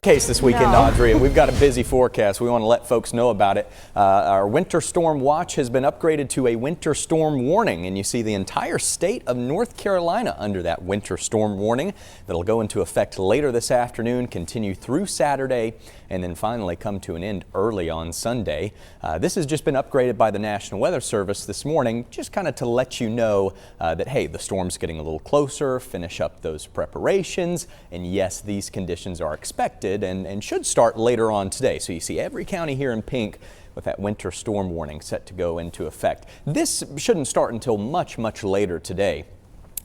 case this weekend, No. Audrey, and we've got a busy forecast. We want to let folks know about it. Our winter storm watch has been upgraded to a winter storm warning, and you see the entire state of North Carolina under that winter storm warning that'll go into effect later this afternoon, continue through Saturday, and then finally come to an end early on Sunday. This has just been upgraded by the National Weather Service this morning, just kind of to let you know that, hey, the storm's getting a little closer, finish up those preparations, and yes, these conditions are expected and should start later on today. So you see every county here in pink with that winter storm warning set to go into effect. This shouldn't start until much later today.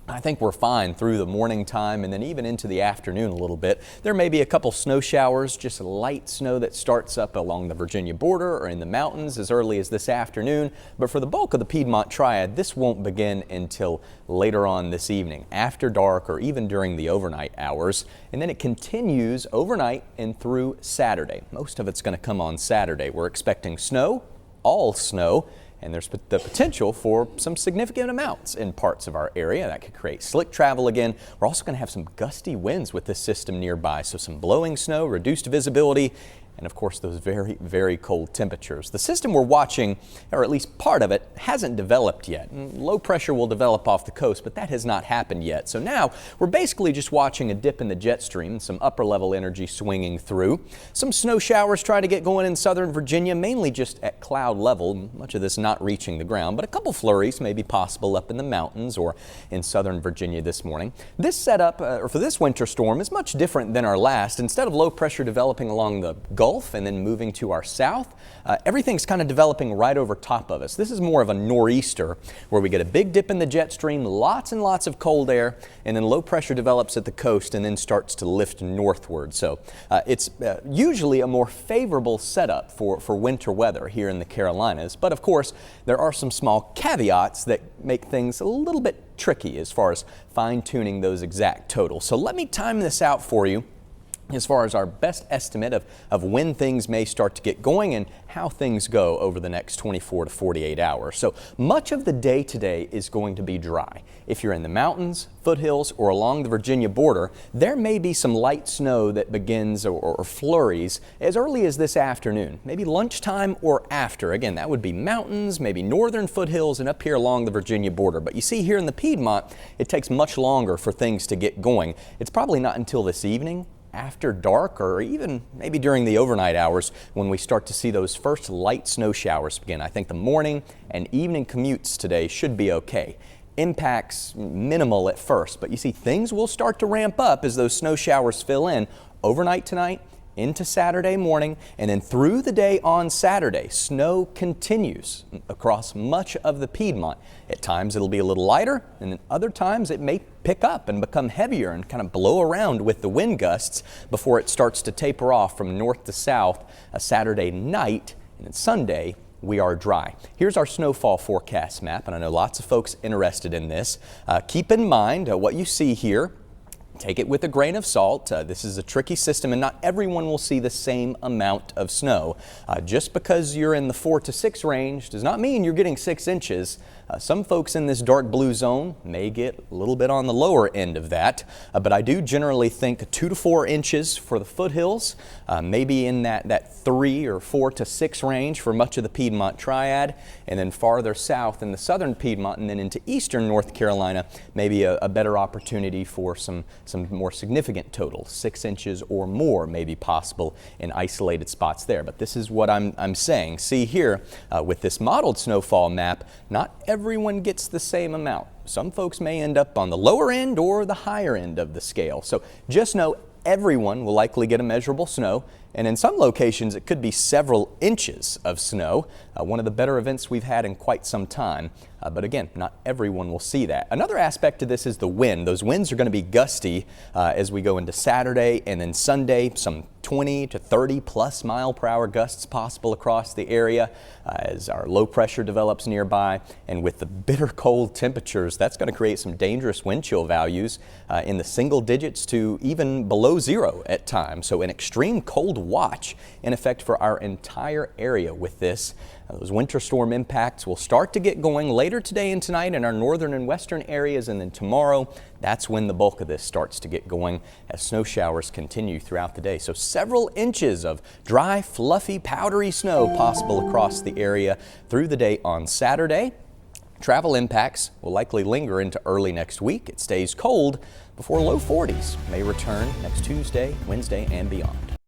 I think we're fine through the morning time and then even into the afternoon a little bit. There may be a couple snow showers, just light snow that starts up along the Virginia border or in the mountains as early as this afternoon. But for the bulk of the Piedmont Triad, this won't begin until later on this evening, after dark or even during the overnight hours. And then it continues overnight and through Saturday. Most of it's going to come on Saturday. We're expecting snow, all snow. And there's the potential for some significant amounts in parts of our area that could create slick travel again. We're also going to have some gusty winds with this system nearby, so some blowing snow, reduced visibility, and of course those very cold temperatures. The system we're watching, or at least part of it, hasn't developed yet. Low pressure will develop off the coast, but that has not happened yet. So now we're basically just watching a dip in the jet stream, some upper level energy swinging through. Some snow showers try to get going in southern Virginia, mainly just at cloud level, much of this not reaching the ground, but a couple flurries may be possible up in the mountains or in southern Virginia this morning. This setup for this winter storm is much different than our last. Instead of low pressure developing along the Gulf and then moving to our south, everything's kind of developing right over top of us. This is more of a nor'easter where we get a big dip in the jet stream, lots and lots of cold air, and then low pressure develops at the coast and then starts to lift northward. So it's usually a more favorable setup for winter weather here in the Carolinas. But of course, there are some small caveats that make things a little bit tricky as far as fine-tuning those exact totals. So let me time this out for you as far as our best estimate of when things may start to get going and how things go over the next 24 to 48 hours. So much of the day today is going to be dry. If you're in the mountains, foothills, or along the Virginia border, there may be some light snow that begins or flurries as early as this afternoon, maybe lunchtime or after. Again, that would be mountains, maybe northern foothills, and up here along the Virginia border. But you see here in the Piedmont, it takes much longer for things to get going. It's probably not until this evening, after dark, or even maybe during the overnight hours when we start to see those first light snow showers begin. I think the morning and evening commutes today should be okay. Impacts minimal at first, but you see things will start to ramp up as those snow showers fill in overnight tonight into Saturday morning, and then through the day on Saturday. Snow continues across much of the Piedmont. At times it'll be a little lighter, and then other times it may pick up and become heavier and kind of blow around with the wind gusts before it starts to taper off from north to south Saturday night, and then Sunday we are dry. Here's our snowfall forecast map, and I know lots of folks interested in this. Keep in mind what you see here. Take it with a grain of salt. This is a tricky system and not everyone will see the same amount of snow. Just because you're in the 4 to 6 range does not mean you're getting 6 inches. Some folks in this dark blue zone may get a little bit on the lower end of that, but I do generally think 2 to 4 inches for the foothills, maybe in that 3 or 4 to 6 range for much of the Piedmont Triad, and then farther south in the southern Piedmont and then into eastern North Carolina, maybe a better opportunity for some more significant totals. 6 inches or more may be possible in isolated spots there. But this is what I'm saying. See here with this modeled snowfall map, not everyone gets the same amount. Some folks may end up on the lower end or the higher end of the scale. So just know everyone will likely get a measurable snow, and in some locations it could be several inches of snow. One of the better events we've had in quite some time, but again, not everyone will see that. Another aspect to this is the wind. Those winds are going to be gusty as we go into Saturday and then Sunday, some 20 to 30 plus mile per hour gusts possible across the area as our low pressure develops nearby, and with the bitter cold temperatures, that's going to create some dangerous wind chill values in the single digits to even below zero at times. So an extreme cold watch in effect for our entire area with this. Those winter storm impacts will start to get going later today and tonight in our northern and western areas, and then tomorrow, that's when the bulk of this starts to get going as snow showers continue throughout the day. So several inches of dry, fluffy, powdery snow possible across the area through the day on Saturday. Travel impacts will likely linger into early next week. It stays cold before low 40s may return next Tuesday, Wednesday, and beyond.